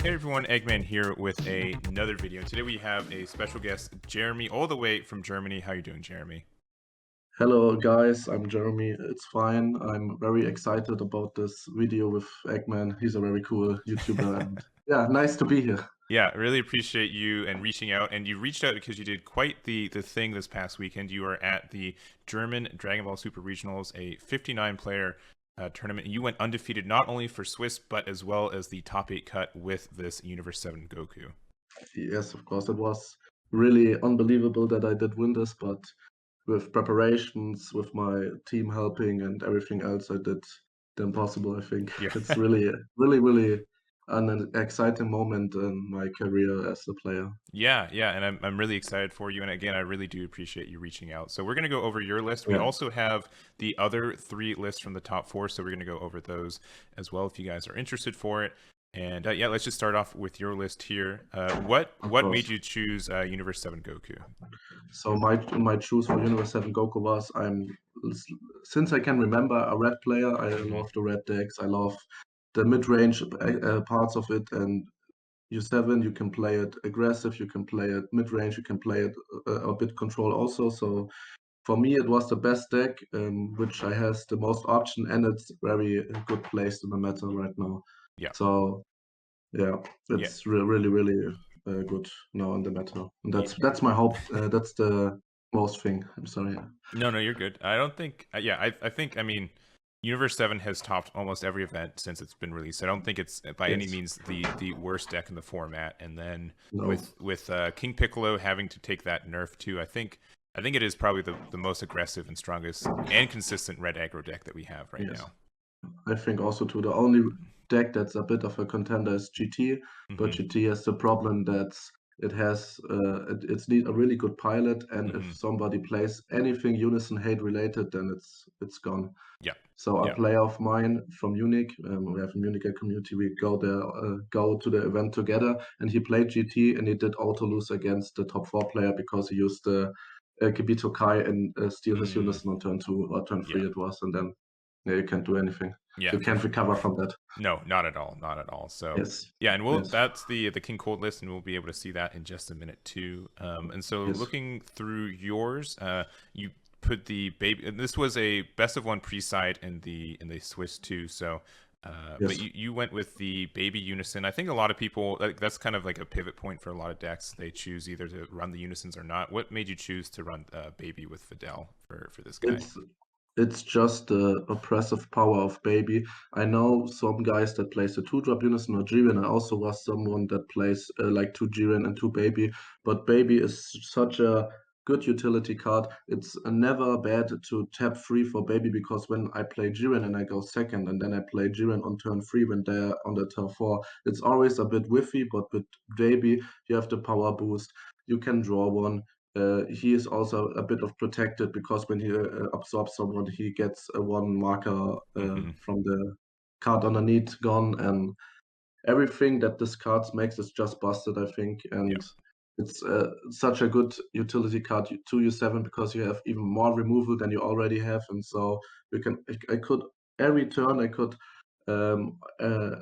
Hey everyone, Eggman here with another video. Today we have a special guest, Jeremy, all the way from Germany. How you doing, Jeremy? Hello guys, I'm Jeremy. It's fine. I'm very excited about this video with Eggman. He's a very cool YouTuber and yeah, nice to be here. Yeah, really appreciate you and reaching out. And you reached out because you did quite the thing this past weekend. You were at the German Dragon Ball Super Regionals, a 59 player tournament. And you went undefeated not only for Swiss, but as well as the top 8 cut with this Universe 7 Goku. Yes, of course, it was really unbelievable that I did win this, but with preparations, with my team helping and everything else, I did the impossible, I think. Yeah. It's really an exciting moment in my career as a player. Yeah, and I'm really excited for you. And again, I really do appreciate you reaching out. So we're gonna go over your list. We Yeah. also have the other 3 lists from the top 4, so we're gonna go over those as well if you guys are interested for it. And yeah, let's just start off with your list here. What Of made course. you choose Universe 7 Goku? So my choose for Universe 7 Goku was since I can remember a red player. I Hmm. love the red decks. I love the mid-range parts of it. And U7, you can play it aggressive, you can play it mid-range, you can play it a bit control also. So for me, it was the best deck, which I has the most option, and it's very good placed in the meta right now. Yeah, So yeah, yeah, it's really good now in the meta. And yeah. that's my hope. That's the most thing. I'm sorry. No, you're good. I don't think. Yeah, I think. I mean, Universe 7 has topped almost every event since it's been released. I don't think it's by any Yes. means the worst deck in the format. And then No. with King Piccolo having to take that nerf too, I think it is probably the most aggressive and strongest and consistent red aggro deck that we have right Yes. now. I think also too the only deck that's a bit of a contender is GT, but Hmm. GT has the problem that it's need a really good pilot, and if Hmm. somebody plays anything Unison hate related, then it's gone. Yeah, So a yeah. player of mine from Munich, we have a Munich community. We go to the event together, and he played GT, and he did auto lose against the top 4 player because he used the Kibito Kai and steal his Mm, Unison on turn 2 or turn yeah, 3 it was, and then yeah, you can't do anything. yeah, You for can't sure. recover from that. No, not at all, not at all. So, Yes, yeah, and yes, that's the King Cold list, and we'll be able to see that in just a minute too. And so yes, looking through yours, you put the baby. And this was a best of 1 preside in the Swiss too. So, but yes. you went with the baby unison. I think a lot of people that's kind of like a pivot point for a lot of decks. They choose either to run the unisons or not. What made you choose to run baby with Fidel for this guy? It's it's just the oppressive power of Baby. I know some guys that plays the 2-drop Unison or Jiren. I also was someone that plays like 2 Jiren and 2 Baby. But Baby is such a good utility card. It's never bad to tap 3 for Baby, because when I play Jiren and I go second, and then I play Jiren on turn 3 when they're on the turn 4, it's always a bit whiffy. But with Baby, you have the power boost. You can draw one. He is also a bit of protected, because when he absorbs someone, he gets a 1 marker Hmm. from the card underneath gone, and everything that this card makes is just busted, I think. Yeah, And it's such a good utility card to U7, because you have even more removal than you already have, and so I could every turn I could um, uh,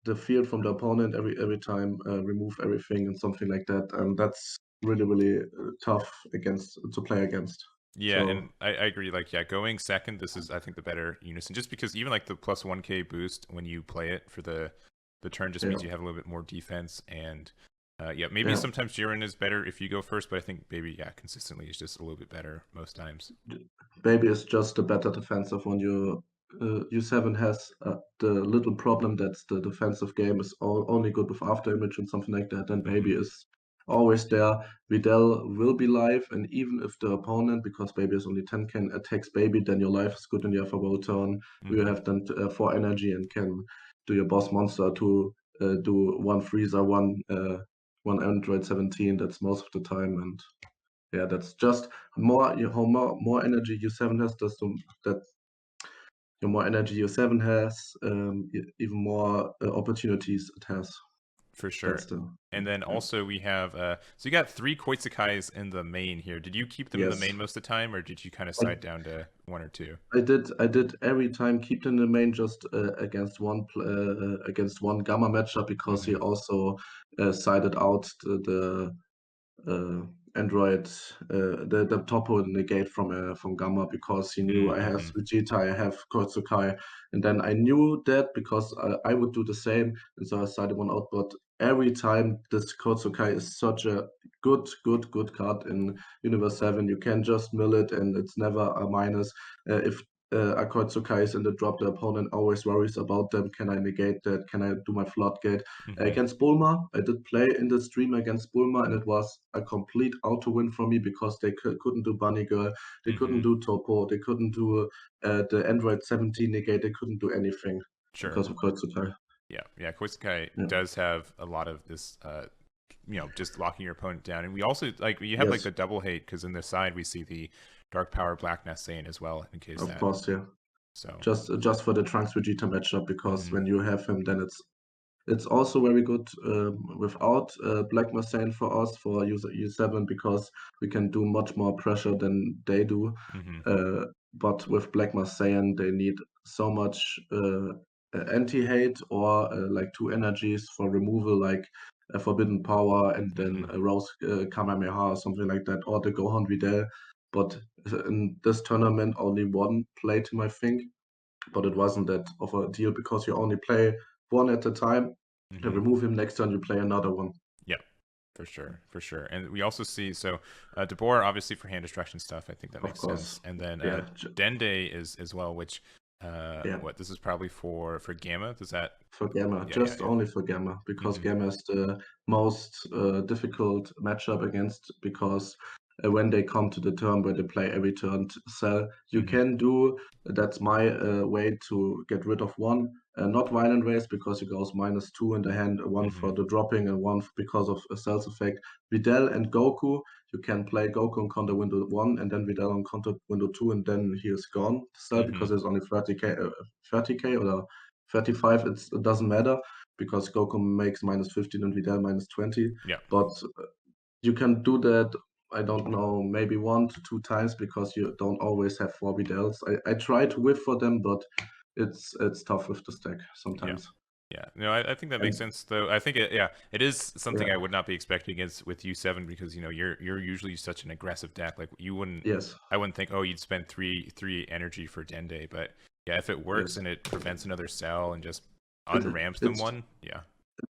the field from the opponent every time, remove everything and something like that, and that's really tough against to play against. yeah, So and I agree. Like, yeah, going second, this is I think the better unison, just because even like the plus 1K boost when you play it for the turn just yeah, means you have a little bit more defense. And yeah, maybe yeah. sometimes Jiren is better if you go first, but I think maybe yeah, consistently is just a little bit better most times. Baby is just a better defensive one. U7 has the little problem that the defensive game is only good with after image and something like that, and Hmm. Baby is always there. Videl will be live, and even if the opponent, because Baby is only 10, can attacks Baby, then your life is good and you have a roll turn. You Hmm. have then 4 energy and can do your boss monster to do 1 freezer, one Android 17. That's most of the time, and yeah, that's just more energy U7 has, that the more energy U7 has, even more opportunities it has. For sure. That's the And then also we have so you got 3 Koitsukais in the main here. Did you keep them in the yes. main most of the time, or did you kind of side down to 1 or 2? I did every time keep them in the main just against one Gamma matchup because he also sided out the Aandroidd, the topo negate from Gamma because he knew I have Vegeta, I have Koitsukai, and then I knew that because I would do the same, and so I sided one out. But every time this Koitsukai is such a good card in Universe 7, you can just mill it, and it's never a minus. If a Koitsukai is in the drop, the opponent always worries about them. Can I negate that? Can I do my floodgate? Against Bulma, I did play in the stream against Bulma, and it was a complete auto win for me because they couldn't do Bunny Girl, they couldn't do Topo, they couldn't do the Aandroidd 17 negate, they couldn't do anything because of Koitsukai. Yeah, Koitsukai does have a lot of this, just locking your opponent down. And we also, you have the double hate, because in the side we see the Dark Power Black Nassane as well, in case of course, yeah. So just for the Trunks Vegeta matchup, because when you have him, then it's also very good without Black Massane for us for user U7 because we can do much more pressure than they do. But with Black Massane, they need so much anti-hate or 2 energies for removal, like a Forbidden Power and then a Rose Kamehameha or something like that, or the Gohan Videl. But in this tournament, only 1 played him, I think. But it wasn't that of a deal because you only play 1 at a time. To remove him, next turn you play another one. Yeah, for sure. And we also see Debor obviously for hand destruction stuff. I think that makes sense. And then Dende is as well, which this is probably for Gamma. Does that for Gamma? Only for Gamma because Gamma is the most difficult matchup against because when they come to the turn where they play every turn Cell, you can do that's my way to get rid of 1. Not Violent Race because it goes -2 in the hand, 1 for the dropping and 1 because of a Cell's effect. Videl and Goku, you can play Goku on counter window 1 and then Videl on counter window 2 and then he is gone. Cell because it's only 30k or 35, it doesn't matter because Goku makes -15 and Videl -20. Yeah. But you can do that, I don't know, maybe 1 to 2 times because you don't always have 4 Videls. I try to whiff for them, but it's tough with the stack sometimes. Yeah, no, I think that makes sense though. I think it is something I would not be expecting with U7 because you're usually such an aggressive deck. Like you wouldn't, I wouldn't think you'd spend three energy for Dende, but yeah, if it works and it prevents another cell and just unramps them 1,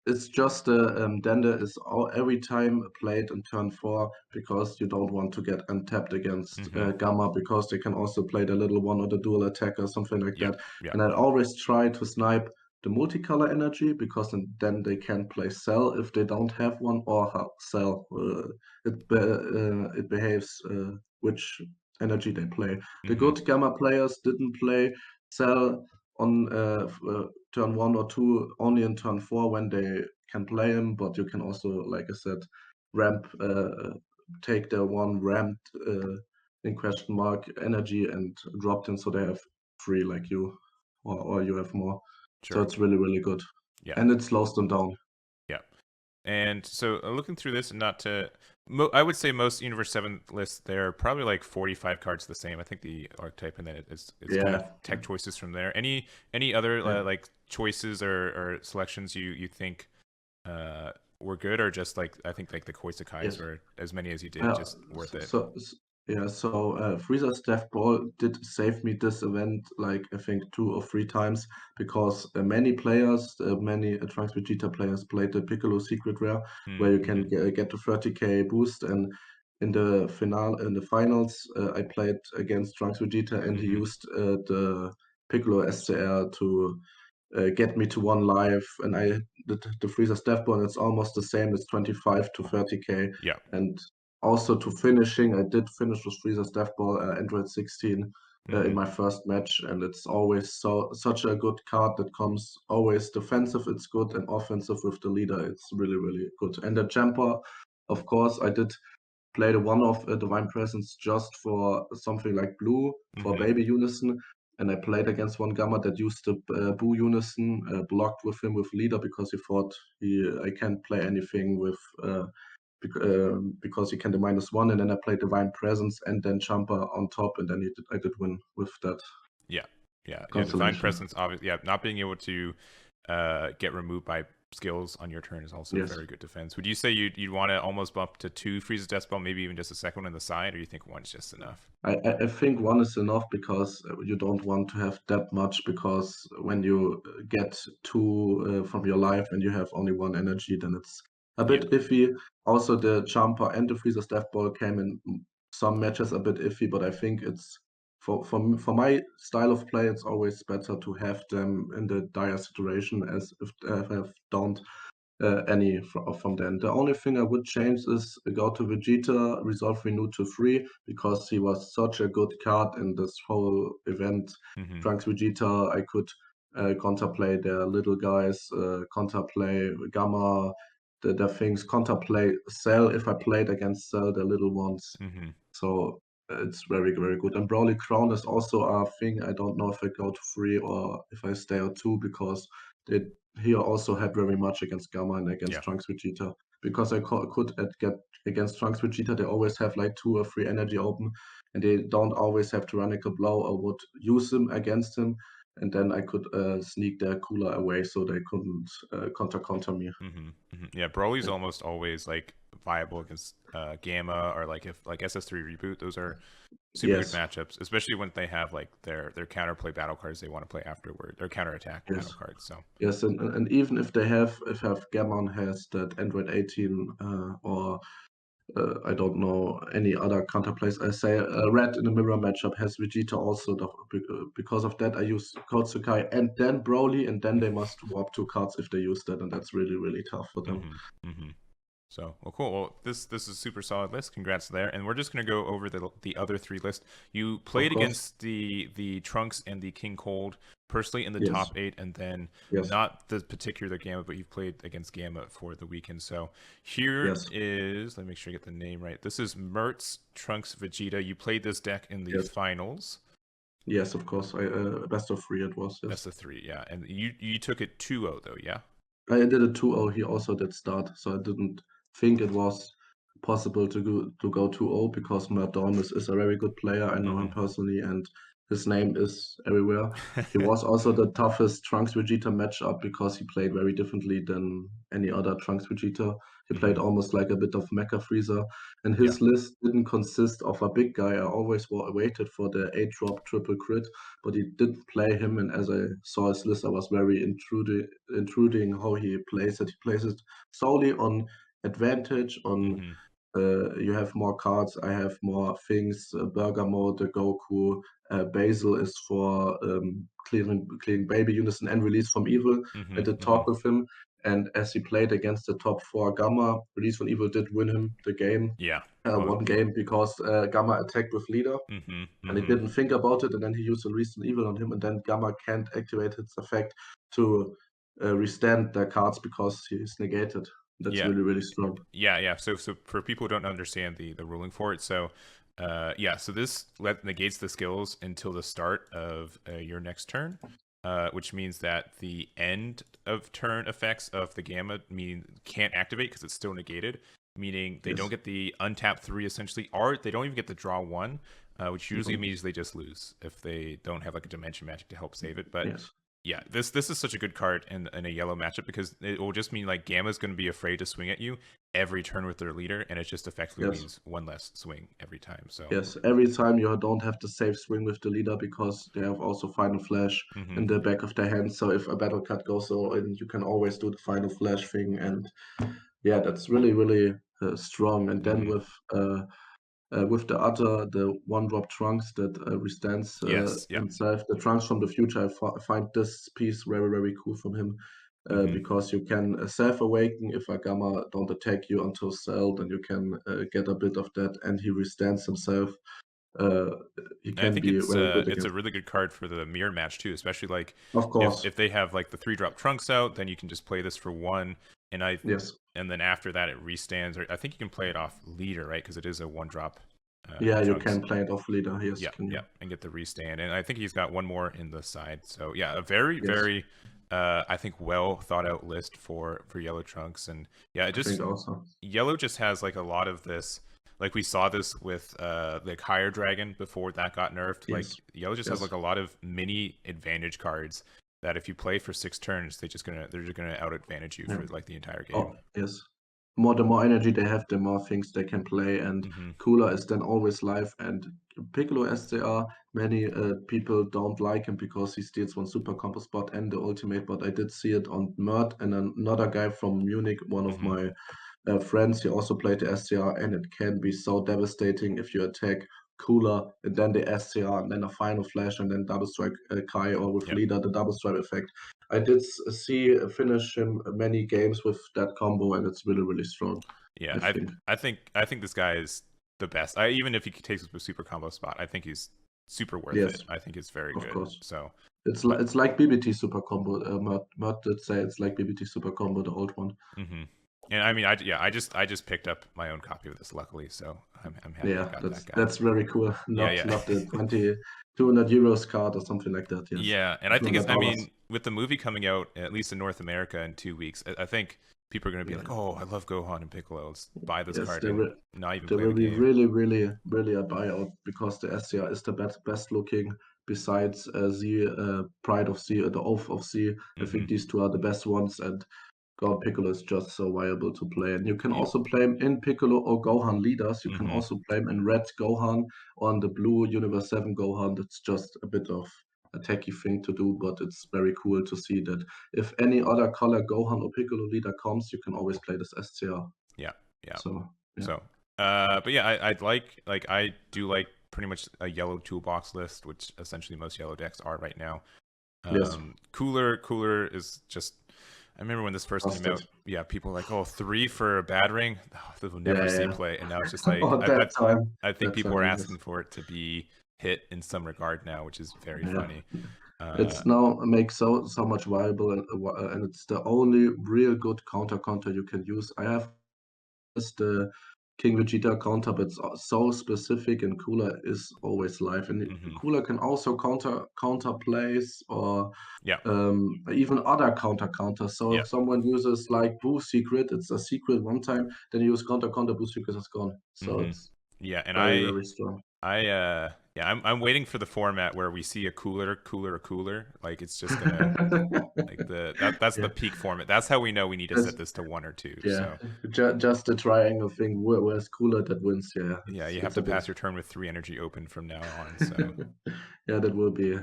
It's just Dende is every time played in turn 4 because you don't want to get untapped against Gamma because they can also play the little 1 or the dual attack or something like that. And I always try to snipe the multicolor energy because then they can play Cell if they don't have one or Cell. It behaves which energy they play. The good Gamma players didn't play Cell on turn 1 or 2, only in turn 4 when they can play him, but you can also, like I said, take the 1 ramped in question mark energy and drop them so they have 3 like you, or you have more. So it's really good. And it slows them down. Yeah. And so looking through this, and not to, I would say most Universe 7 lists, they're probably like 45 cards the same. I think the archetype, and then it's kind of tech choices from there. Any other like choices or selections you think were good, or just I think the Koitsukais were as many as you did, just worth it? Frieza's Death Ball did save me this event I think 2 or 3 times because many players, many Trunks Vegeta players played the Piccolo Secret Rare where you can get to 30k boost, and in the finals I played against Trunks Vegeta and he used the Piccolo SCR to get me to 1 life, and I did the Frieza's Death Ball, and it's almost the same. It's 25 to 30k. And also to finishing, I did finish with Frieza's Death Ball, Aandroidd 16 in my first match, and it's always such a good card that comes always defensive. It's good, and offensive with the leader. It's really good. And the jumper, of course, I did play the one of Divine Presence just for something like blue for Baby Unison. and I played against one Gamma that used the Boo Unison, blocked with him with leader because he thought I can't play anything with because he can do -1, and then I played Divine Presence and then Jumper on top, and then I did win with that. Yeah. Divine constellation. Presence, obviously, not being able to get removed by skills on your turn is also Yes. very good defense. Would you say you'd want to almost bump to 2 Freeze's Death Spell, maybe even just a second one on the side, or you think one's just enough? I think one is enough because you don't want to have that much, because when you get 2 from your life and you have only 1 energy, then it's a bit iffy. Also, the Jumper and the Freezer's Death Ball came in some matches a bit iffy, but I think it's for my style of play, it's always better to have them in the dire situation as if I don't any from them. The only thing I would change is go to Vegeta, resolve Renew to 3, because he was such a good card in this whole event. Mm-hmm. Trunks Vegeta, I could counterplay their little guys, counterplay Gamma, the things, counterplay Cell if I played against Cell, the little ones. Mm-hmm. So it's very, very good. And Brawly Crown is also a thing. I don't know if I go to 3 or if I stay at 2, because he also had very much against Gamma and against Trunks Vegeta. Because I could get against Trunks Vegeta, they always have like 2 or 3 energy open, and they don't always have Tyrannical Blow. I would use them against him, and then I could sneak their cooler away so they couldn't counter me. Mm-hmm. Mm-hmm. Yeah, Broly's almost always like viable against Gamma, or like if like SS3 Reboot. Those are super good matchups, especially when they have like their counterplay battle cards they want to play afterward, their counterattack battle cards. So yes, and even if Gammon has that Android 18 or I don't know any other counterplays. I say Red in the mirror matchup has Vegeta also. Because of that, I use Kotsukai and then Broly, and then they must warp 2 cards if they use that, and that's really, really tough for them. Mm-hmm. Mm-hmm. So, well, cool. Well, this is a super solid list. Congrats there. And we're just gonna go over the other 3 lists. You played against the Trunks and the King Cold personally in the top 8, and then not the particular Gamma, but you've played against Gamma for the weekend. So here is, let me make sure I get the name right. This is Mert's Trunks Vegeta. You played this deck in the finals. Yes, of course. Best of 3 it was. Yes. Best of 3, yeah. And you took it 2-0 though, yeah. I did a 2-0. He also did start, so I didn't think it was possible to go 2-0, because Mert Dalmis is a very good player. I know him personally, and his name is everywhere. He was also the toughest Trunks Vegeta matchup, because he played very differently than any other Trunks Vegeta. He played almost like a bit of Mecha Freezer, and his list didn't consist of a big guy. I always waited for the 8-drop triple crit, but he didn't play him, and as I saw his list, I was very intruding how he plays it. He plays it solely on advantage, on you have more cards, I have more things. Burger Mode, the Goku, Basil is for clearing baby unison and release from evil. I did talk with him, and as he played against the top 4 Gamma, release from evil did win him the game. One game, because Gamma attacked with leader, and he didn't think about it, and then he used the release from evil on him, and then Gamma can't activate its effect to restand the cards because he is negated. That's really, really strong. Yeah. So for people who don't understand the ruling for it, so so this negates the skills until the start of your next turn, which means that the end of turn effects of the Gamma can't activate because it's still negated, meaning they don't get the untap 3 essentially, or they don't even get the draw 1, which usually means they just lose if they don't have like a dimension magic to help save it. But yeah, this is such a good card in a yellow matchup, because it will just mean like Gamma's going to be afraid to swing at you every turn with their leader, and it just effectively means 1 less swing every time. So every time you don't have the safe swing with the leader, because they have also Final Flash in the back of their hand. So if a battle card goes in, you can always do the Final Flash thing, and that's really, really strong. And then with the 1-drop Trunks that restands himself, the Trunks from the future, I find this piece very, very cool from him, because you can self-awaken if a Gamma don't attack you until Cell, then you can get a bit of that, and he restands himself. He can be very good. It's a really good card for the mirror match too, especially like of course if they have like the 3-drop Trunks out, then you can just play this for 1, and and then after that it restands. Or I think you can play it off leader, right? Because it is a 1-drop Yeah, you Trunks. can play it off leader. Yes, Yeah, can yeah, you? and get the restand. And I think he's got one more in the side. So yeah, a very, Yes, very, I think well thought out list for Yellow Trunks. And yeah, it I think just also. Yellow just has like a lot of this. Like we saw this with like Higher Dragon before that got nerfed. Like Yes, Yellow just has yes. like a lot of mini advantage cards that if you play for 6 turns, they're just gonna out advantage you Yeah. for like the entire game. Oh, yes. The more energy they have, the more things they can play, and Hmm. Cooler is then always live. And Piccolo, as they are, many people don't like him because he steals one super combo spot and the ultimate. But I did see it on Mert and another guy from Munich, one of Hmm. my friends. He also played the SCR, and it can be so devastating if you attack Cooler and then the SCR and then a final flash and then double strike Kai, or with Yep. leader the double strike effect. I did see finish him many games with that combo, and it's really, really strong, Yeah, I think. I think this guy is the best. Even if he takes a super combo spot, I think he's super worth it. Yes, I think it's very of good. course. So, It's but it's like BBT super combo. Mert did say it's like BBT super combo, the old one. hmm and I mean, I just picked up my own copy of this luckily, so I'm happy I Yeah, got that guy. that's very cool. Yeah, Not yeah. not the 200 euros card or something like that. Yes, Yeah, and I think I $200. mean, with the movie coming out, at least in North America in 2 weeks, I think people are going to be Yeah. like, "Oh, I love Gohan and Piccolo. Let's buy this Yes, card and not even there play will the be game." really, really, really a buyout because the SCR is the best looking besides the Pride of Z, the Oath of Z. I think Hmm. these two are the best ones, and God Piccolo is just so viable to play. And you can Yeah. also play him in Piccolo or Gohan leaders. You can Hmm. also play him in red Gohan or on the blue Universe 7 Gohan. That's just a bit of a tacky thing to do, but it's very cool to see that if any other color Gohan or Piccolo leader comes, you can always play this SCR. Yeah. Yeah. So, yeah. So, but yeah, I'd like I do like pretty much a yellow toolbox list, which essentially most yellow decks are right now. Yes, Cooler is just. I remember when this first came out. busted. Yeah, people were like, "Oh, 3 for a bad ring. Oh, this will Yeah, never see yeah. play." And now it's just like Oh, that time. I think That people are time, yes. asking for it to be hit in some regard now, which is very Yeah. funny. Uh, It's now makes so much viable, and it's the only real good counter you can use. I have the King Vegeta counter, but it's so specific, and Cooler is always live. And mhm. Cooler can also counter plays or Yeah, even other counters. So yeah. if someone uses like Boo Secret, it's a secret one time, then you use counter Boo Secret is gone. So Hmm. it's Yeah, and very, very strong. yeah, I'm waiting for the format where we see a cooler. Like it's just gonna like that's Yeah, the peak format. That's how we know we need to that's, set this to 1 or 2. yeah, So just the triangle thing. Where's Cooler that wins? Yeah, yeah, you have it's to a bit. pass your turn with 3 energy open from now on. So Yeah, that will be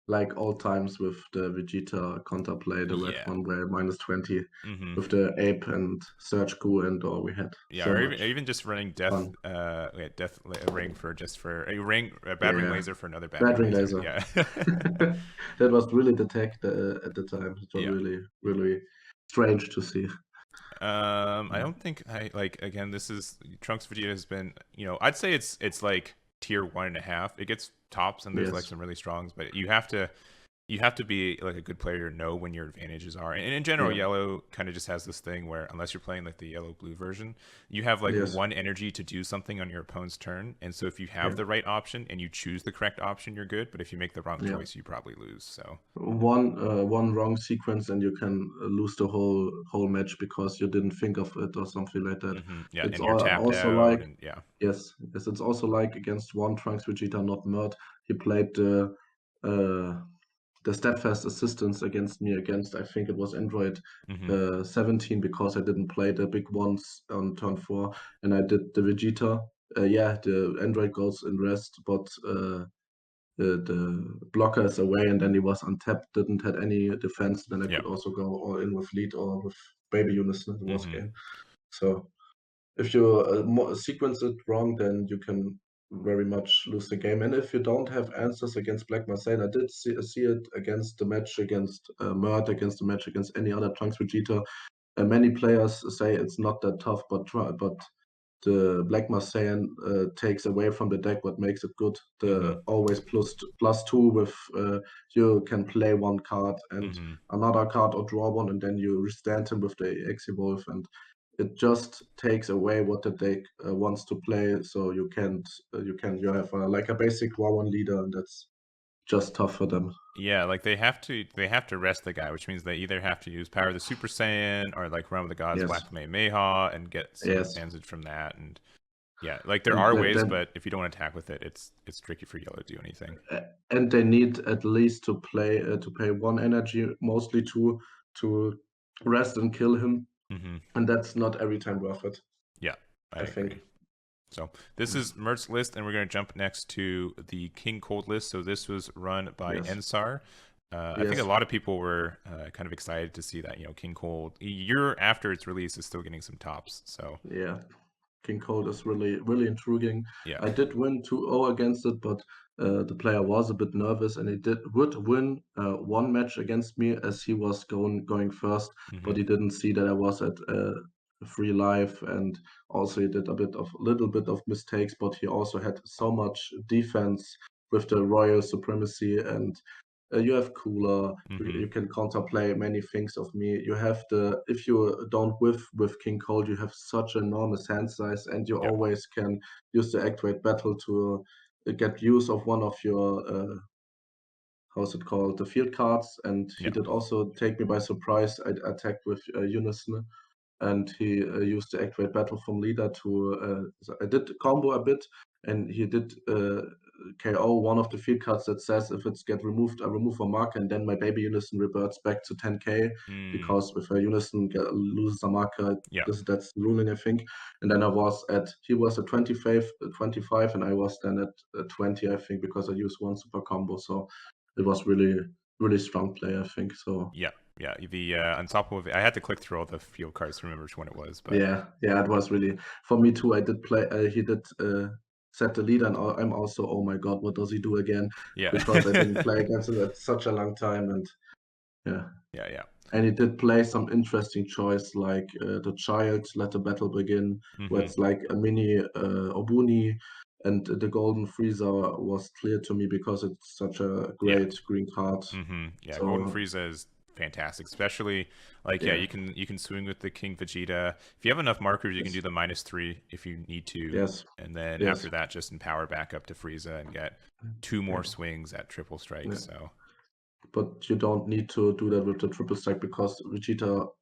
like old times with the Vegeta counterplay, the red yeah. one where -20 Hmm. with the Ape and Surge Gu, and we had Yeah, so or much even just running fun. a ring for just for a Yeah, bad ring yeah. laser for another bad Bad ring Ring laser. Laser. Yeah. That was really the tech at the time. It was Yeah. really, really strange to see. I don't think I like again. This is Trunks Vegeta has been, I'd say it's like tier 1.5. It gets tops and there's like Yes. some really strongs, but you have to be like a good player to know when your advantages are. And in general, Yeah. yellow kind of just has this thing where unless you're playing like the yellow blue version, you have like Yes. 1 energy to do something on your opponent's turn. And so if you have Yeah. the right option and you choose the correct option, you're good. But if you make the wrong Yeah. choice, you probably lose. So One wrong sequence and you can lose the whole match because you didn't think of it or something like that. yeah, It's and you're tapped also out, like and yeah. yes, it's also like against one Trunks Vegeta, not Mert. He played the steadfast assistance against me against I think it was Android Hmm. 17 because I didn't play the big ones on turn 4 and I did the Vegeta. Yeah, the Android goes in rest, but the blocker is away and then he was untapped, didn't had any defense. Then I Yeah. could also go all in with lead or with baby units in the boss Hmm. game. So if you sequence it wrong, then you can very much lose the game. And if you don't have answers against Black Marseille, I did see it against the match against Mert, against the match against any other Trunks Vegeta. Many players say it's not that tough, but the Black Marseille takes away from the deck what makes it good. Hmm. The always +2 with you can play one card and Hmm. another card or draw one, and then you restand him with the EX Evolve and it just takes away what the deck wants to play. So you have like a basic 1/1 leader, and that's just tough for them. Yeah, like they have to rest the guy, which means they either have to use Power of the Super Saiyan or like Realm of the Gods, Yes, Whack-A-Meh-Meh-Ha, and get some yes, advantage from that. And yeah, like there and are ways, then but if you don't attack with it, it's tricky for yellow to do anything. and they need at least to pay 1 energy, mostly two, to rest and kill him, Hmm. and that's not every time worth it, Yeah, I I think. agree. So this is Mert's list, and we're going to jump next to the King Cold list. So this was run by Yes, Ensar. I think a yes, lot of people were kind of excited to see that, King Cold, a year after its release, is still getting some tops. So yeah. King Cold is really, really intriguing. yeah. I did win 2-0 against it, but the player was a bit nervous, and he would win 1 match against me as he was going first, Hmm. but he didn't see that I was at free life, and also he did little bit of mistakes, but he also had so much defense with the royal supremacy, and you have cooler. Hmm. You can counterplay many things of me. You have if you don't with King Cold, you have such enormous hand size, and you Yeah. always can use the Activate Battle to get use of one of your how's it called, the field cards. And he Yeah. did also take me by surprise. I attacked with Unison, and he used the Activate Battle from leader to. I did combo a bit, and he did KO one of the field cards that says if it's get removed, I remove a marker, and then my baby Unison reverts back to 10k, Mm. because if a Unison loses a marker, Yeah. that's the ruling, I think. And then he was at 25, and I was then at 20, I think, because I used one super combo. So it was really, really strong play, I think. So Yeah. Yeah. The Unstoppable. I had to click through all the field cards to remember which one it was, but yeah, it was really for me too. I did play. He did set the lead, and I'm also, oh my god, what does he do again? yeah. Because I didn't play against him at such a long time, and yeah, Yeah. Yeah. and he did play some interesting choice, like the child, let the battle begin, where Hmm. it's like a mini Obuni, and the golden freezer was clear to me because it's such a Yeah. great green card. Yeah, Golden So Frieza is fantastic, especially like yeah, yeah, you can swing with the King Vegeta. If you have enough markers, you can yes, do the -3 if you need to, yes, and then yes. after that, just empower back up to Frieza and get 2 more Yeah. swings at triple strike. Yeah. So But you don't need to do that with the triple stack, because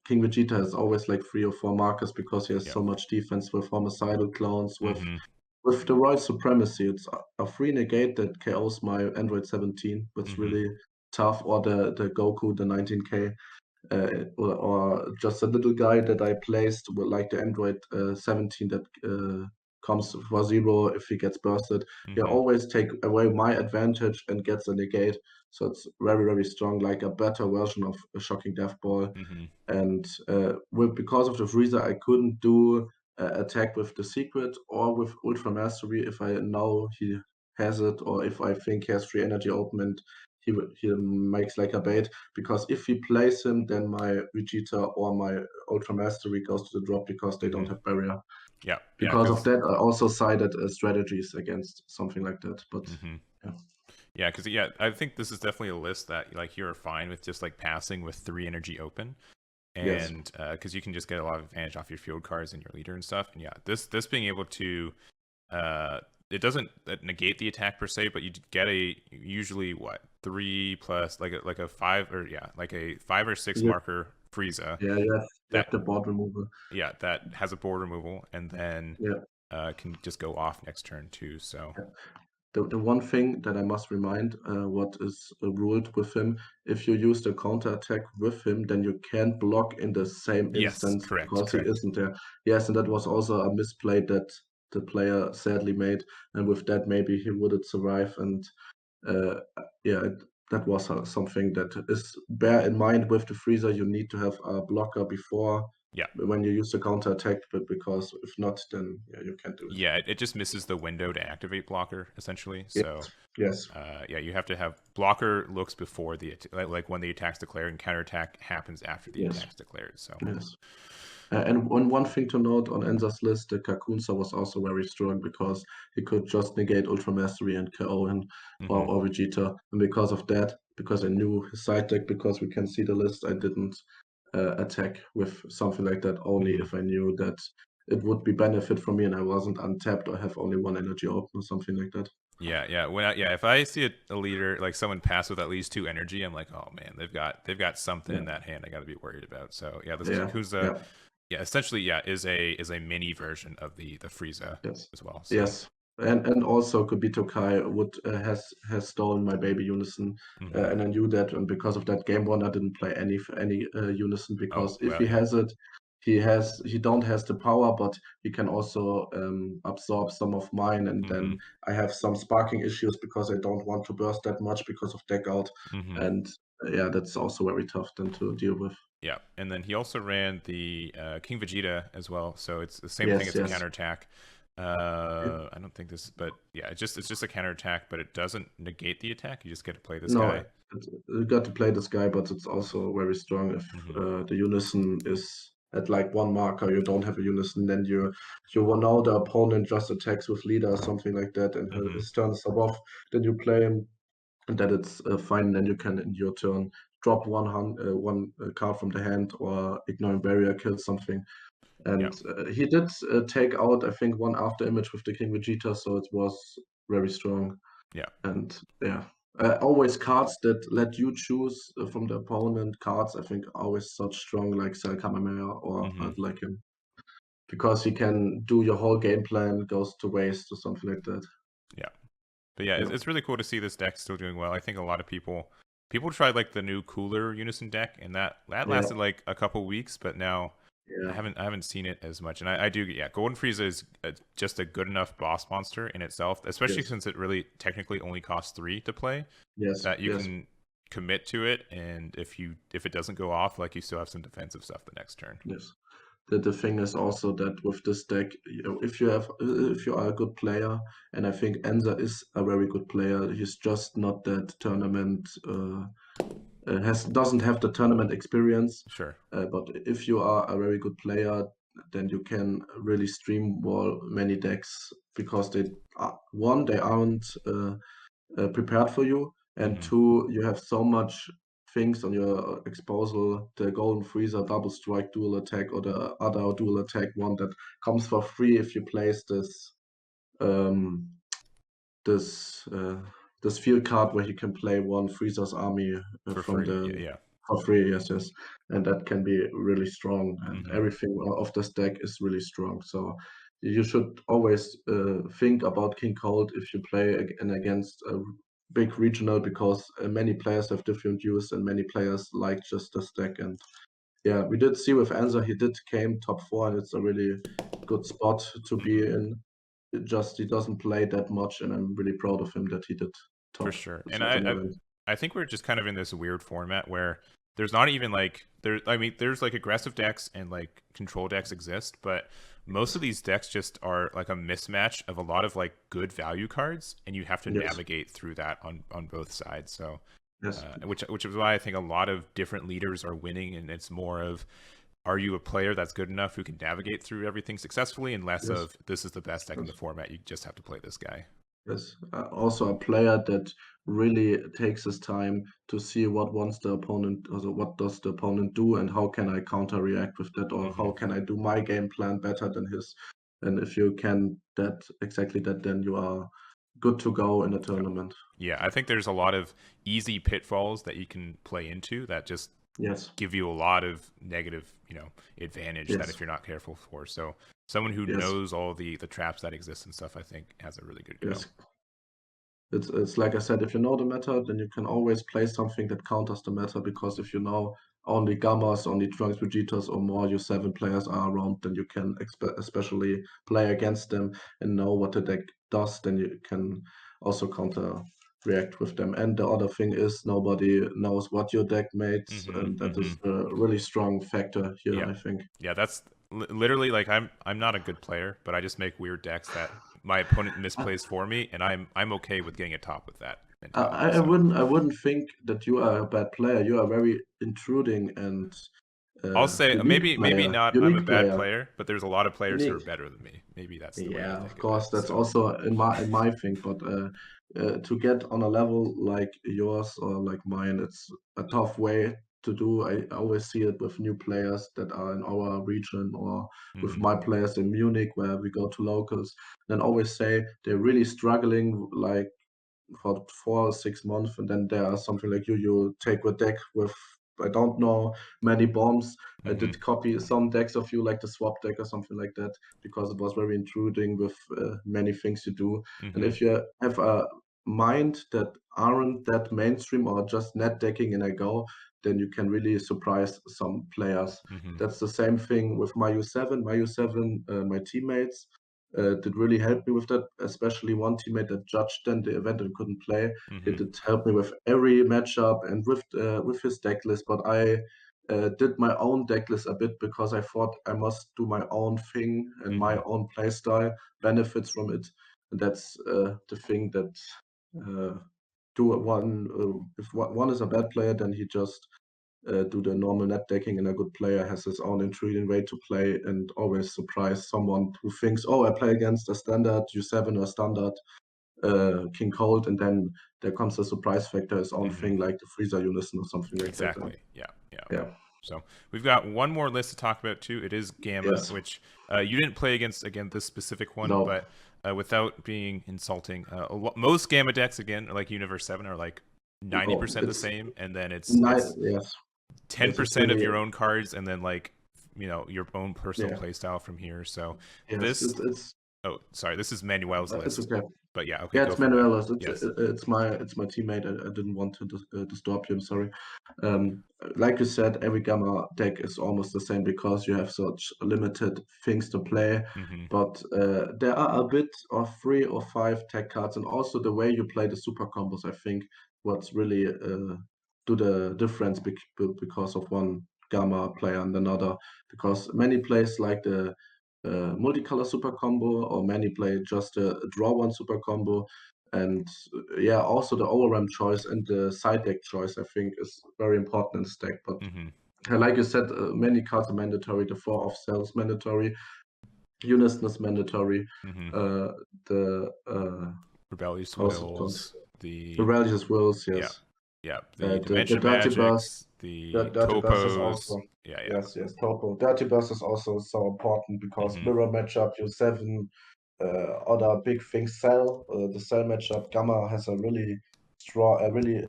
King Vegeta has always like 3 or 4 markers, because he has yeah. so much defense with homicidal clones, Hmm. with the Royal Supremacy. It's a free negate that KOs my Android 17, but it's Hmm. really tough. Or the Goku, the 19k, or just a little guy that I placed with like the Android 17 that comes for 0 if he gets bursted. He Hmm. always take away my advantage and gets a negate. So it's very, very strong, like a better version of a Shocking Death Ball. Hmm. And because of the freezer, I couldn't do attack with the secret or with Ultra Mastery if I know he has it, or if I think he has free energy open and he makes like a bait. Because if he plays him, then my Vegeta or my Ultra Mastery goes to the drop, because they don't Hmm. have barrier. Yeah, yeah, Because of because that, I also sided strategies against something like that. But hmm yeah, yeah, because yeah, I think this is definitely a list that like you're fine with just like passing with 3 energy open. yes, And because you can just get a lot of advantage off your field cards and your leader and stuff. And yeah, this being able to it doesn't negate the attack per se, but you get a usually what 3 plus like a 5 or yeah like a 5 or 6 yeah, marker Frieza you that have the board removal. yeah that has a board removal and then Yeah. can just go off next turn too. So The one thing that I must remind, what is ruled with him, if you use the counter attack with him, then you can't block in the same yes, instance, correct, because he correct. isn't there. Yes, and that was also a misplay that the player sadly made, and with that maybe he wouldn't survive. And uh, yeah, that was something that is bear in mind with the freezer. You need to have a blocker before Yeah. when you use the counter attack, but because if not, then yeah, you can't do it. Yeah, it just misses the window to activate blocker essentially. Yes, So yes, yeah, you have to have blocker looks before the like when the attack's declared, and counterattack happens after the yes, attack's declared. So yes. And one thing to note on Enzar's list, the Kakunsa was also very strong, because he could just negate Ultra Mastery and KO him, hmm or Vegeta. And because of that, because I knew his side deck, because we can see the list, I didn't. attack with something like that only Mhm. if I knew that it would be benefit for me and I wasn't untapped or have only one energy open or something like that. Yeah. If I see a leader like someone pass with at least 2 energy, I'm like, oh man, they've got something Yeah, in that hand I got to be worried about. So yeah, this yeah, Kuza, yeah, yeah, essentially, yeah, is a mini version of the Frieza yes, as well. So yes. And also Kobito Kai would has stolen my baby Unison, mhm. and I knew that, and because of that game one, I didn't play any Unison Oh because if well, he yeah. has it, he don't has the power, but he can also absorb some of mine, and Hmm. then I have some sparking issues because I don't want to burst that much because of deck out, Hmm. and yeah, that's also very tough then to deal with. Yeah, and then he also ran the King Vegeta as well, so it's the same thing. Yes, It's a yes. counterattack. I don't think this, but yeah, it's just a counterattack, but it doesn't negate the attack. You just get to play this No, guy. you got to play this guy, but it's also very strong if Hmm. the unison is at like one marker, you don't have a unison, then you will know the opponent just attacks with leader or something like that, and Hmm. his turn is above, then you play him, and that it's fine. Then you can in your turn drop one card from the hand or ignoring barrier, kill something. Yeah, And he did take out, I think, one after image with the King Vegeta, so it was very strong. yeah. And yeah, always cards that let you choose from the opponent cards. I think always such strong like Cell Kamehameha or Hmm. like him because he can do your whole game plan goes to waste or something like that. Yeah. But yeah, it's, Yeah, it's really cool to see this deck still doing well. I think a lot of people tried like the new cooler Unison deck, and that yeah, lasted like a couple weeks, but now I yeah, haven't I haven't seen it as much. And I do, yeah, Golden Frieza is just a good enough boss monster in itself, especially yes, since it really technically only costs 3 to play, yes, that you yes, can commit to it, and if it doesn't go off, like you still have some defensive stuff the next turn. yes. The thing is also that with this deck, if you are a good player, and I think Ensar is a very good player, he's just not that tournament has doesn't have the tournament experience. Sure. But if you are a very good player, then you can really stream wall many decks because they one they aren't prepared for you, and Hmm. two you have so much things on your exposal. The Golden Freezer double strike dual attack or the other dual attack one that comes for free if you place um, this this field card where you can play one Freezer's army For from free. the Yeah, yeah. for free. Yes, yes, and that can be really strong. And Hmm. everything of this deck is really strong. So you should always think about King Cold if you play against a big regional because many players have different views and many players like just this deck. And yeah, we did see with Answer he did came top four, and it's a really good spot to be Hmm. in. It just he doesn't play that much, and I'm really proud of him that he did For top sure. And such an event. I think we're just kind of in this weird format where there's not even like there I mean there's like aggressive decks and like control decks exist, but most of these decks just are like a mismatch of a lot of like good value cards, and you have to Yes, navigate through that on both sides. So yes, which is why I think a lot of different leaders are winning, and it's more of, are you a player that's good enough who can navigate through everything successfully, and less yes, of, this is the best deck in the yes. format, you just have to play this guy. Yes, also a player that really takes his time to see what wants the opponent, also what does the opponent do, and how can I counter react with that, or Hmm. how can I do my game plan better than his. And if you can that exactly that, then you are good to go in a Yeah. tournament. Yeah, I think there's a lot of easy pitfalls that you can play into that just Yes, give you a lot of negative, advantage that yes, if you're not careful for. So someone who yes, knows all the traps that exist and stuff, I think has a really good go. yes. It's like I said, if you know the meta, then you can always play something that counters the meta because if you know only Gammas, only Trunks Vegetas or more, your 7 players are around, then you can especially play against them and know what the deck does, then you can also counter react with them. And the other thing is nobody knows what your deck makes, Hmm. and that Hmm. is a really strong factor here, Yeah, I think. yeah. That's literally like, I'm not a good player, but I just make weird decks that my opponent misplays for me, and I'm okay with getting a top with that mentality. So I wouldn't think that you are a bad player. You are a very intruding and I'll say maybe not. I'm a unique bad player, player, but there's a lot of players who are unique. better than me. Maybe that's the way I Yeah, of think of it. course, that's So also in my thing. But to get on a level like yours or like mine, it's a tough way to do. I always see it with new players that are in our region or with my players in Munich where we go to locals. Then always say they're really struggling like for 4 or 6 months, and then there are something like you take a deck with I don't know many bombs. I did copy some decks of you like the swap deck or something like that because it was very intruding with many things you do. And if you have a mind that aren't that mainstream or just net decking in a go, then you can really surprise some players. That's the same thing with my U7. My U7, my teammates did really help me with that, especially one teammate that judged then the event and couldn't play. It did help me with every matchup and with his deck list. But I did my own deck list a bit because I thought I must do my own thing and my own playstyle benefits from it. And that's the thing that do one if one is a bad player, then he just do the normal net decking, and a good player has his own intriguing way to play and always surprise someone who thinks, oh, I play against a standard U7 or standard King Cold, and then there comes a surprise factor, his own thing like the Freezer Unison or something like that. Exactly. Yeah. So we've got one more list to talk about too. It is Gamma, which you didn't play against this specific one, but without being insulting, most Gamma decks again, like Universe 7, are like 90% the same, and then it's 10% of your own cards, and then like your own personal playstyle from here. So this is Manuel's list. It's okay. But yeah, okay. Yeah, it's Manuel's. It's my teammate. I didn't want to disturb you. I'm sorry. Like you said, every Gamma deck is almost the same because you have such limited things to play. But there are a bit of 3 or 5 tech cards, and also the way you play the super combos. I think what's really do the difference because of one Gamma player and another. Because many plays like the multicolor super combo, or many play just a draw one super combo, and also the overram choice and the side deck choice I think is very important in this deck. But like you said, many cards are mandatory. The 4 off cells mandatory, Unison is mandatory, the Rebellious Wills, the Rebellious Wills, yes. The Dimension Dirty Magics, Burst, the Dirty Burst is Topos. also yes, Topo. Dirty Burst is also so important because mirror matchup, U7, other big things sell. The cell matchup, Gamma has a really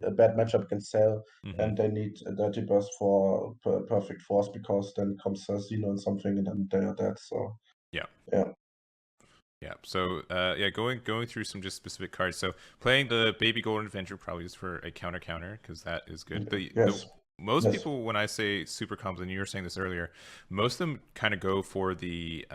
a bad matchup against cell, and they need a Dirty Burst for perfect force because then comes Xeno and something, and then they are dead. So yeah. So going through some just specific cards. So playing the Baby Golden Adventure probably is for a counter because that is good. Most people, when I say super combos, and you were saying this earlier, most of them kind of go for the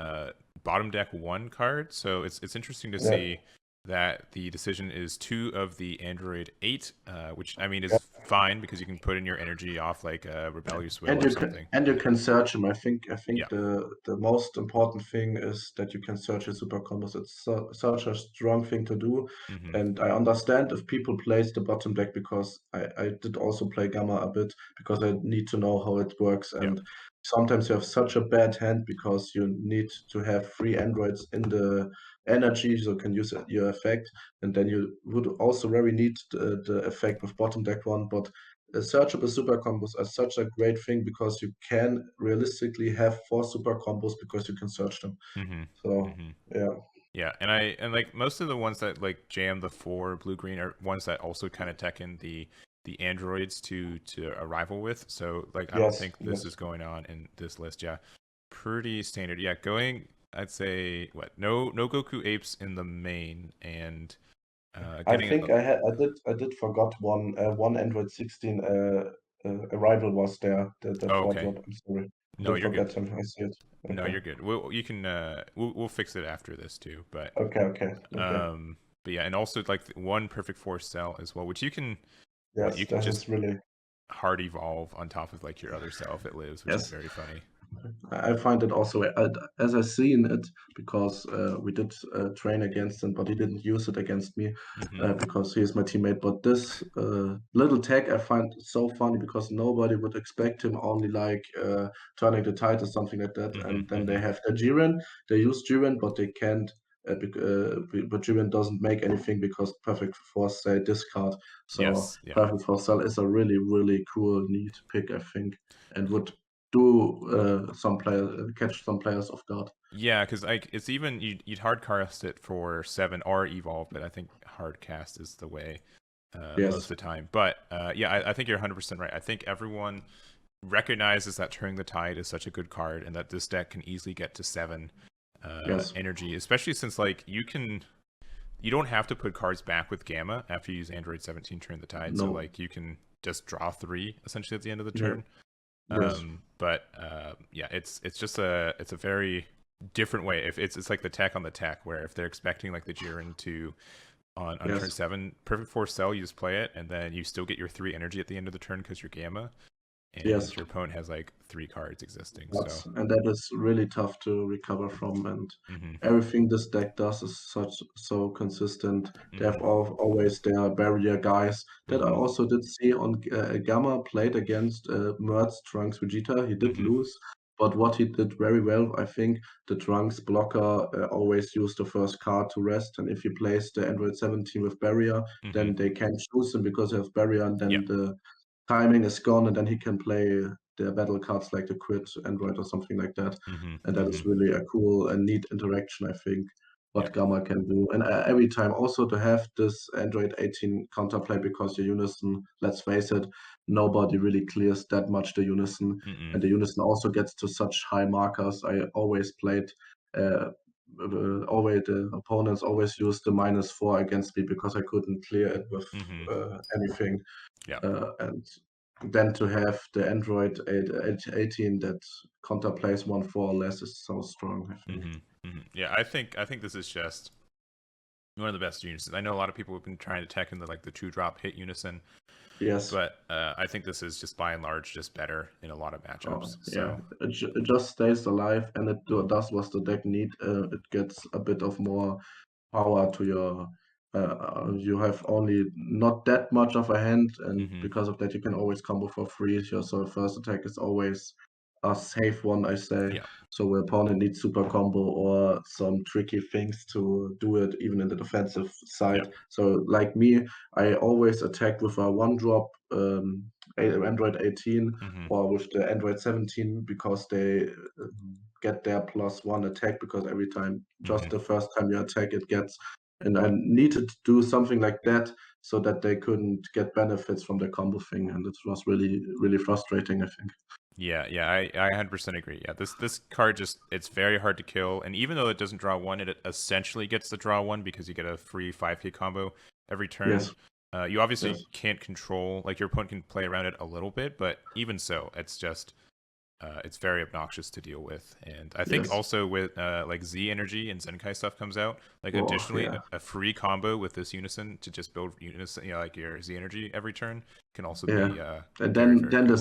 bottom deck 1 card. So it's interesting to see that the decision is 2 of the Aandroidd 8, which I mean is fine because you can put in your energy off like a Rebellious Will or something. And you can search them. I think the most important thing is that you can search your super combos. It's such a strong thing to do. And I understand if people place the bottom deck because I did also play Gamma a bit because I need to know how it works. And sometimes you have such a bad hand because you need to have 3 Aandroids in the energy so you can use your effect, and then you would also very need the effect with bottom deck 1. But searchable super combos are such a great thing because you can realistically have 4 super combos because you can search them. So and like most of the ones that like jam the 4 blue green are ones that also kind of tech in the Aandroids to rival with. So like I don't think this is going on in this list. Pretty standard. I'd say no Goku apes in the main, and I think I did forgot one Android 16 arrival was there. The okay. drop. I'm sorry. No, you're good. Him. I see it. Okay. No, you're good. We'll fix it after this too. But okay. But yeah, and also like 1 perfect force cell as well, which you can you can just really hard evolve on top of like your other cell if it lives, which is very funny. I find it also, as I seen it, because we did train against him, but he didn't use it against me because he is my teammate. But this little tag I find so funny because nobody would expect him only like turning the tide or something like that. And then they have the Jiren, they use Jiren, but they can't but Jiren doesn't make anything because Perfect Force say discard. So Yes, yeah. Perfect Force Cell is a really, really cool, neat pick, I think, and would do catch some players off guard. Yeah, because like it's even you'd hard cast it for 7 or evolve, but I think hard cast is the way most of the time. But yeah, I think you're 100% right. I think everyone recognizes that Turning the Tide is such a good card, and that this deck can easily get to 7 energy, especially since like you don't have to put cards back with Gamma after you use Aandroidd 17 Turn the Tide. No. So like you can just draw 3 essentially at the end of the turn. Yes. But yeah, it's just a very different way. If it's like the tech on the tech, where if they're expecting like the Jiren to on turn 7, Perfect Force Cell, you just play it, and then you still get your 3 energy at the end of the turn because you're Gamma, and your opponent has like 3 cards existing. And that is really tough to recover from, and everything this deck does is so consistent. They have always their barrier guys that I also did see on Gamma played against Mert's Trunks Vegeta. He did lose, but what he did very well, I think, the Trunks blocker always used the first card to rest, and if he plays the Aandroidd 17 with barrier, then they can choose him because they have barrier, and then the timing is gone, and then he can play the battle cards like the Crit Aandroidd or something like that. And that is really a cool and neat interaction, I think, what Gamma can do. And every time also to have this Aandroidd 18 counterplay, because the Unison, let's face it, nobody really clears that much the Unison. And the Unison also gets to such high markers. I always played always the opponents always used the -4 against me because I couldn't clear it with anything. And then to have the Aandroidd 18 that counterplays 1/4 or less is so strong, I think. Yeah, I think this is just one of the best unisons. I know a lot of people have been trying to tech in the 2-drop hit unison. Yes. But I think this is just by and large just better in a lot of matchups. Yeah, it just stays alive, and it does what the deck need. It gets a bit of more power to your you have only not that much of a hand, and because of that you can always combo for free. So first attack is always a safe one, I say. So the opponent needs super combo or some tricky things to do it even in the defensive side. So like me, I always attack with a 1-drop Aandroidd 18 or with the Aandroidd 17 because they get their +1 attack, because every time, just the first time you attack, it gets. And I needed to do something like that so that they couldn't get benefits from the combo thing, and it was really, really frustrating, I think. Yeah, I 100% agree. Yeah, this card it's very hard to kill, and even though it doesn't draw 1, it essentially gets to draw 1 because you get a free 5k combo every turn. You obviously can't control, like your opponent can play around it a little bit, but even so, it's just it's very obnoxious to deal with. And I think also with like Z energy and Zenkai stuff comes out, like additionally a free combo with this unison to just build unison, like your Z energy every turn can also be and then the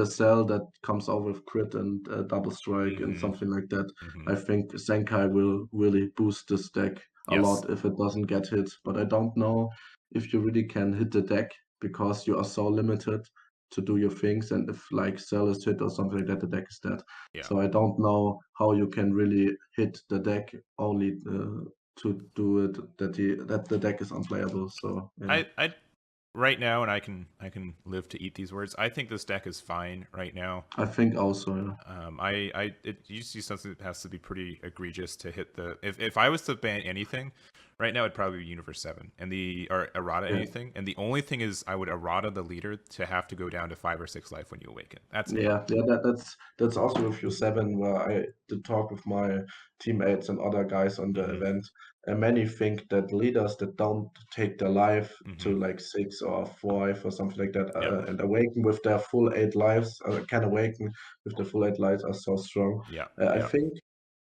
cell that comes out with crit and double strike and something like that. I think Zenkai will really boost this deck a lot if it doesn't get hit, but I don't know if you really can hit the deck because you are so limited to do your things, and if like cell is hit or something like that, the deck is dead. So I don't know how you can really hit the deck only to do it that the deck is unplayable. So I right now, and I can live to eat these words, I think this deck is fine right now. I think also it usually something that has to be pretty egregious to hit the if I was to ban anything right now, it'd probably be Universe 7 and or errata anything, and the only thing is I would errata the leader to have to go down to 5 or 6 life when you awaken. That's that's also with U7, where I did talk with my teammates and other guys on the event, and many think that leaders that don't take their life to like 6 or 5 or something like that and awaken with their full 8 lives, can awaken with the full 8 lives, are so strong. I think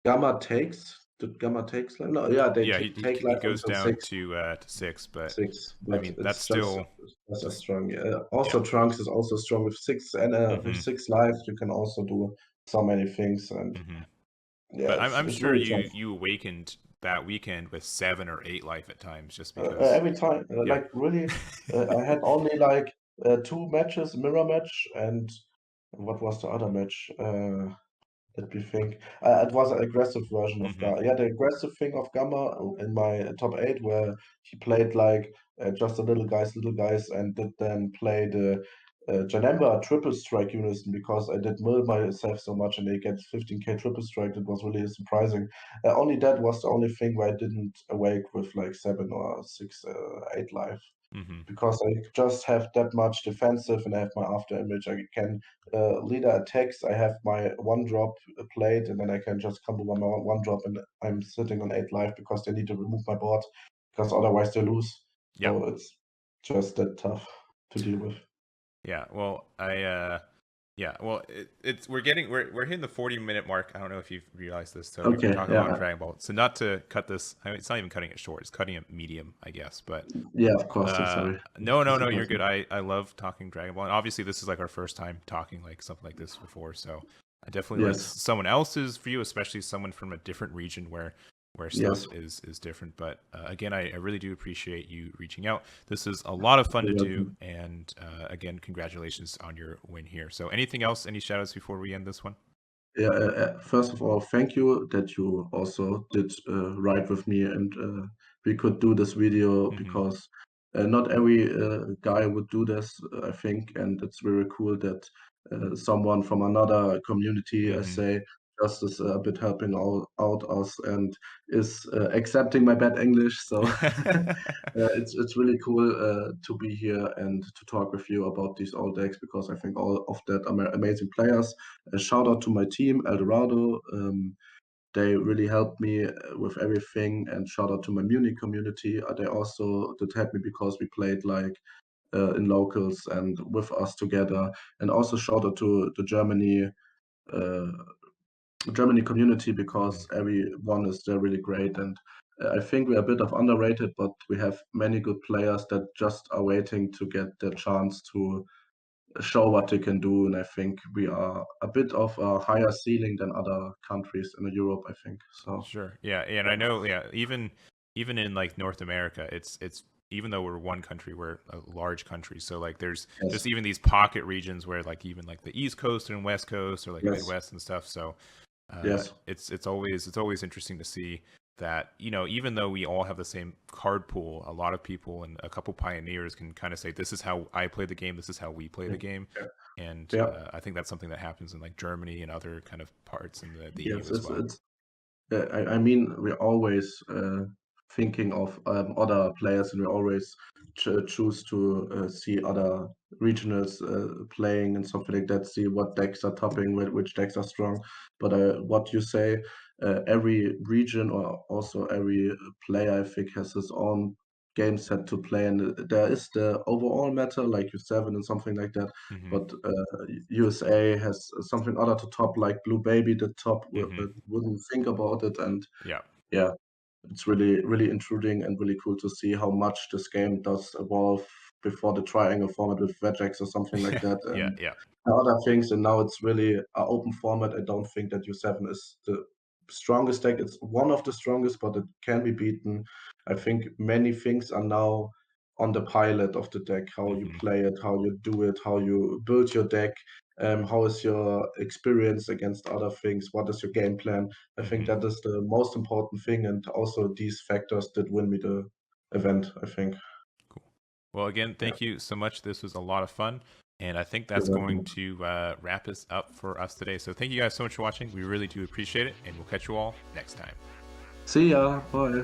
Gamma takes. Did Gamma takes life? No, take life he goes until down 6. to 6, but 6, but I mean that's still just as strong. Also, Trunks is also strong with 6, and with 6 lives you can also do so many things. And but I'm it's sure really you awakened that weekend with 7 or 8 life at times, just because every time, like really, I had only like 2 matches, mirror match, and what was the other match? Let me think. It was an aggressive version of Gamma. Yeah, the aggressive thing of Gamma in my top 8, where he played like just the little guys, and did then play the Janemba triple strike unison, because I did mill myself so much and they get 15k triple strike. It was really surprising. Only that was the only thing where I didn't awake with like 7 or 6, 8 life. Because I just have that much defensive and I have my after image. I can leader attacks. I have my 1-drop played, and then I can just combo my 1-drop, and I'm sitting on 8 life because they need to remove my board, because otherwise they lose. Yep. So it's just that tough to deal with. Yeah. Well, we're hitting the 40-minute mark. I don't know if you've realized this. So we've been talking about Dragon Ball. So not to cut this, I mean, it's not even cutting it short. It's cutting it medium, I guess. But yeah, of course. Sorry. No, you're good. I love talking Dragon Ball, and obviously this is like our first time talking like something like this before. So I definitely like someone else's view, especially someone from a different region where stuff is different. But again, I really do appreciate you reaching out. This is a lot of fun to do, and again, congratulations on your win here. So anything else, any shout outs before we end this one? Yeah, first of all, thank you that you also did ride with me, and we could do this video, because not every guy would do this, I think, and it's very cool that someone from another community, I say, just is a bit helping out us and is accepting my bad English. So it's really cool to be here and to talk with you about these old decks, because I think all of that are amazing players. A shout out to my team, Eldorado. They really helped me with everything, and shout out to my Munich community. They also did help me because we played like in locals and with us together. And also shout out to the Germany community, because everyone is there really great. And I think we're a bit of underrated, but we have many good players that just are waiting to get their chance to show what they can do. And I think we are a bit of a higher ceiling than other countries in Europe, I think. So sure, yeah, and I know, even in like North America, it's even though we're one country, we're a large country. So like there's just even these pocket regions where like even like the East Coast and West Coast, or like Midwest and stuff. So it's always interesting to see that, even though we all have the same card pool, a lot of people and a couple pioneers can kind of say, this is how I play the game, this is how we play the game. And I think that's something that happens in like Germany and other kind of parts in the EU as well. I mean, we're always thinking of other players, and we always choose to see other regionals playing and something like that, see what decks are topping, which decks are strong. But what you say, every region or also every player, I think, has his own game set to play, and there is the overall meta, like U7 and something like that. But USA has something other to top, like Blue Baby, the top wouldn't think about it. And yeah, it's really, really intriguing and really cool to see how much this game does evolve before the triangle format with Vegex or something like that. And other things. And now it's really an open format. I don't think that U7 is the strongest deck. It's one of the strongest, but it can be beaten. I think many things are now on the pilot of the deck, how you play it, how you do it, how you build your deck, how is your experience against other things, what is your game plan. I think that is the most important thing, and also these factors did win me the event, I think. Cool. Well, again, thank you so much. This was a lot of fun, and I think that's going to wrap us up for us today. So thank you guys so much for watching. We really do appreciate it, and we'll catch you all next time. See ya. Bye.